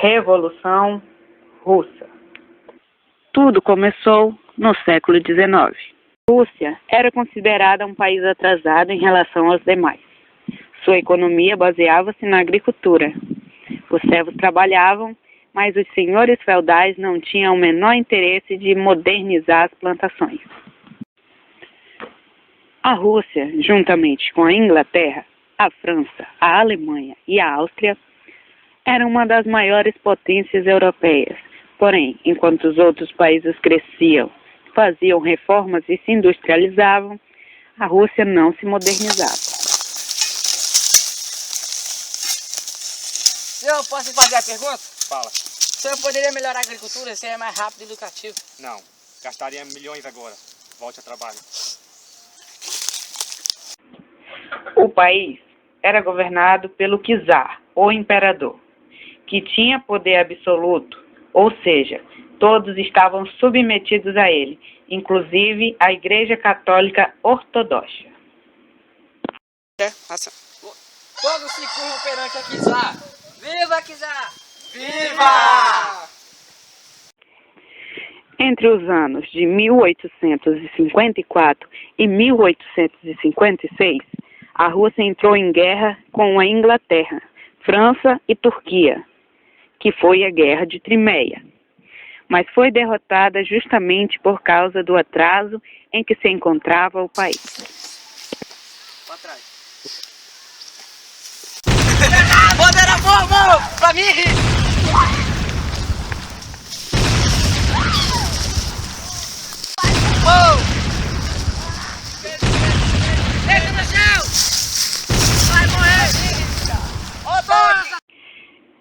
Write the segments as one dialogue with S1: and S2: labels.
S1: Revolução Russa. Tudo começou no século XIX. A Rússia era considerada um país atrasado em relação aos demais. Sua economia baseava-se na agricultura. Os servos trabalhavam, mas os senhores feudais não tinham o menor interesse de modernizar as plantações. A Rússia, juntamente com a Inglaterra, a França, a Alemanha e a Áustria, era uma das maiores potências europeias. Porém, enquanto os outros países cresciam, faziam reformas e se industrializavam, a Rússia não se modernizava.
S2: Senhor, posso fazer a pergunta?
S3: Fala.
S2: O senhor poderia melhorar a agricultura, ser mais rápido e lucrativo?
S3: Não, gastaria milhões agora. Volte ao trabalho.
S1: O país era governado pelo czar, ou imperador, que tinha poder absoluto, ou seja, todos estavam submetidos a ele, inclusive a Igreja Católica Ortodoxa.
S2: Todos se curvam perante a czar. Viva czar! Viva!
S1: Entre os anos de 1854 e 1856, a Rússia entrou em guerra com a Inglaterra, França e Turquia, que foi a Guerra de Crimeia, mas foi derrotada justamente por causa do atraso em que se encontrava o país.
S2: Pra trás. Bandeira boa, pra mim! Deita no chão! Vai morrer!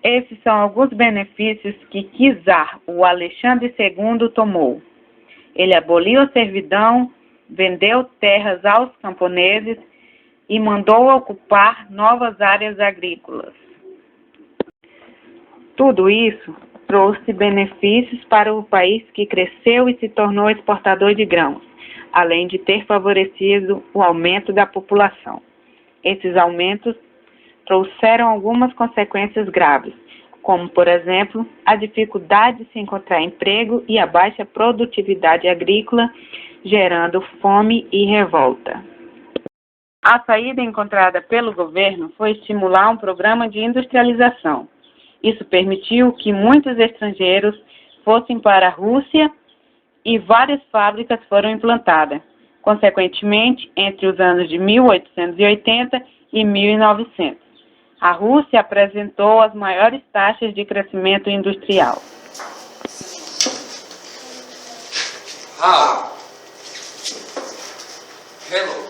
S1: Esses são alguns benefícios que czar, o Alexandre II, tomou. Ele aboliu a servidão, vendeu terras aos camponeses e mandou ocupar novas áreas agrícolas. Tudo isso trouxe benefícios para o país, que cresceu e se tornou exportador de grãos, além de ter favorecido o aumento da população. Esses aumentos trouxeram algumas consequências graves, como, por exemplo, a dificuldade de se encontrar emprego e a baixa produtividade agrícola, gerando fome e revolta. A saída encontrada pelo governo foi estimular um programa de industrialização. Isso permitiu que muitos estrangeiros fossem para a Rússia e várias fábricas foram implantadas. Consequentemente, entre os anos de 1880 e 1900, a Rússia apresentou as maiores taxas de crescimento industrial.
S4: Hello.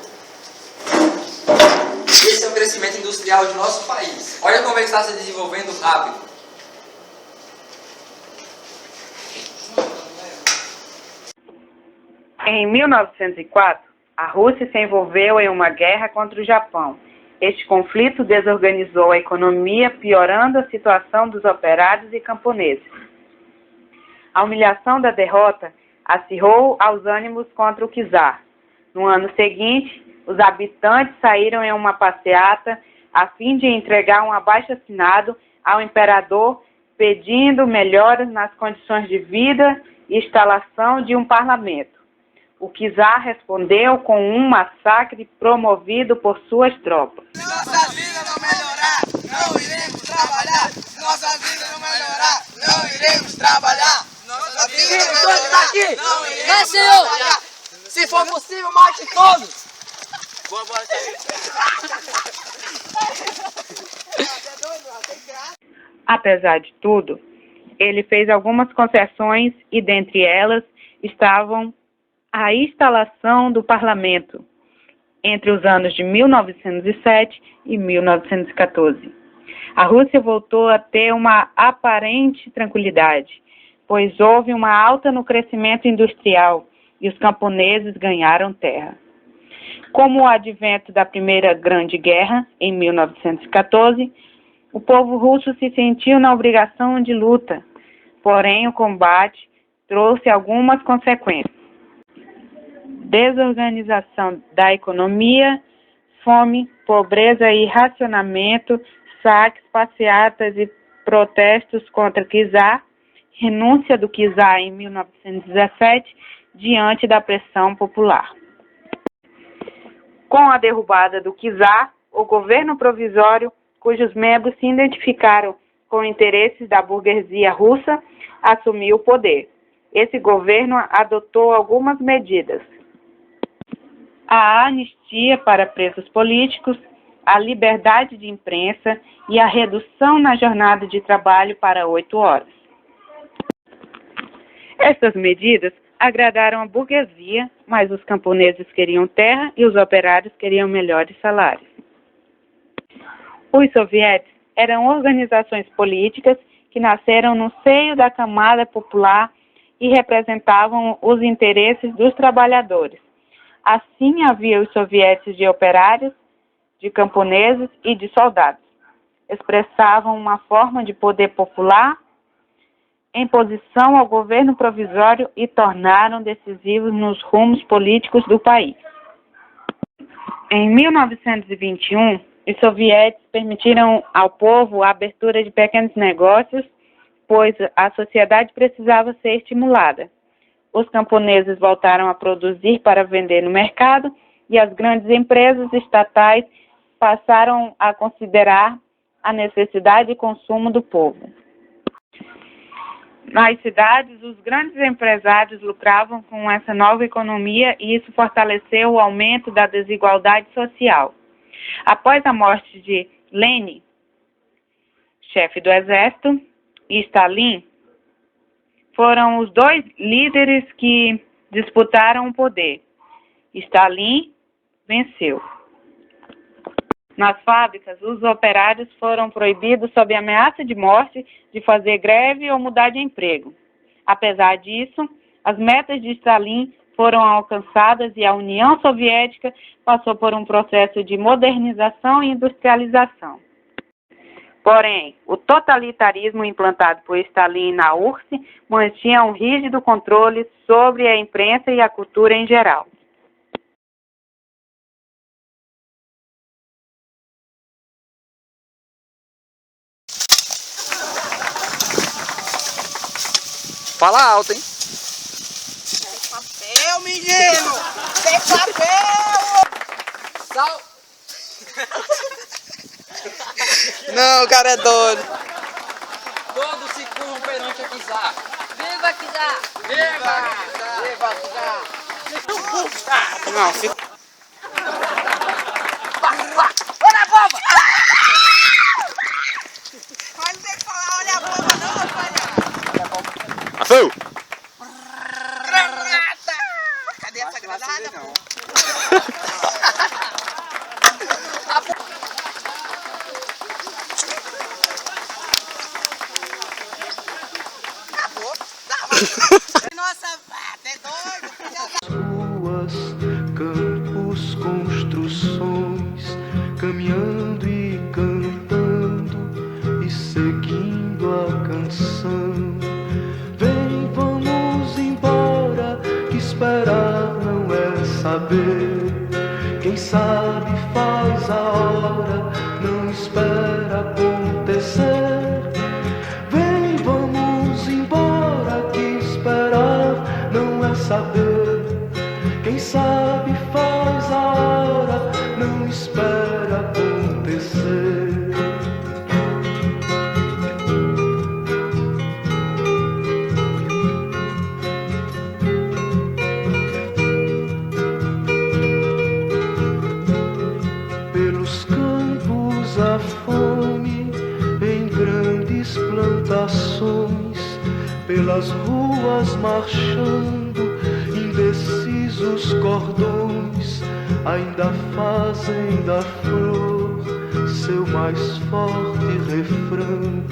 S4: Esse é o crescimento industrial de nosso país. Olha como ele está se desenvolvendo rápido.
S1: Em 1904, a Rússia se envolveu em uma guerra contra o Japão. Este conflito desorganizou a economia, piorando a situação dos operários e camponeses. A humilhação da derrota acirrou aos ânimos contra o czar. No ano seguinte, os habitantes saíram em uma passeata a fim de entregar um abaixo-assinado ao imperador pedindo melhoras nas condições de vida e instalação de um parlamento. O czar respondeu com um massacre promovido por suas tropas.
S2: Se nossa vida não melhorar, não iremos trabalhar. Se nossa vida não melhorar, não iremos trabalhar. Nossa vida não melhorar, não iremos trabalhar. Se for possível, mate todos. Boa,
S1: Apesar de tudo, ele fez algumas concessões e, dentre elas, estavam a instalação do parlamento entre os anos de 1907 e 1914. A Rússia voltou a ter uma aparente tranquilidade, pois houve uma alta no crescimento industrial e os camponeses ganharam terra. Com o advento da Primeira Grande Guerra, em 1914, o povo russo se sentiu na obrigação de luta, porém o combate trouxe algumas consequências: desorganização da economia, fome, pobreza e racionamento, saques, passeatas e protestos contra o czar, renúncia do czar em 1917 diante da pressão popular. Com a derrubada do czar, o governo provisório, cujos membros se identificaram com interesses da burguesia russa, assumiu o poder. Esse governo adotou algumas medidas: a anistia para presos políticos, a liberdade de imprensa e a redução na jornada de trabalho para 8 horas. Estas medidas agradaram a burguesia, mas os camponeses queriam terra e os operários queriam melhores salários. Os sovietes eram organizações políticas que nasceram no seio da camada popular e representavam os interesses dos trabalhadores. Assim havia os sovietes de operários, de camponeses e de soldados. Expressavam uma forma de poder popular em posição ao governo provisório e tornaram decisivos nos rumos políticos do país. Em 1921, os sovietes permitiram ao povo a abertura de pequenos negócios, pois a sociedade precisava ser estimulada. Os camponeses voltaram a produzir para vender no mercado e as grandes empresas estatais passaram a considerar a necessidade de consumo do povo. Nas cidades, os grandes empresários lucravam com essa nova economia e isso fortaleceu o aumento da desigualdade social. Após a morte de Lenin, chefe do exército, e Stalin, foram os dois líderes que disputaram o poder. Stalin venceu. Nas fábricas, os operários foram proibidos sob ameaça de morte de fazer greve ou mudar de emprego. Apesar disso, as metas de Stalin foram alcançadas e a União Soviética passou por um processo de modernização e industrialização. Porém, o totalitarismo implantado por Stalin na URSS mantinha um rígido controle sobre a imprensa e a cultura em geral.
S4: Fala alto, hein?
S2: Tem papel, menino! Tem papel!
S4: Sal! Não, o cara é doido. Todos se curvam perante a czar.
S2: Viva Czar!
S4: Viva!
S2: Viva Czar!
S4: Não, fica...
S2: Olha a bomba! Mas não tem que falar olha a bomba não, palhaço!
S3: Ação!
S2: Granada! Cadê essa granada, pô? Acabou! Nossa, é doido!
S5: Ruas, campos, construções, caminhando e cantando e seguindo a canção. Vem, vamos embora, que esperar não é saber. Quem sabe faz a hora, não espera acontecer. Vem, vamos embora, que esperar não é saber. Quem sabe faz a hora, não espera acontecer. Pelos campos a fome, em grandes plantações, pelas ruas marchando, indecisos cordões, ainda fazem da flor seu mais forte refrão.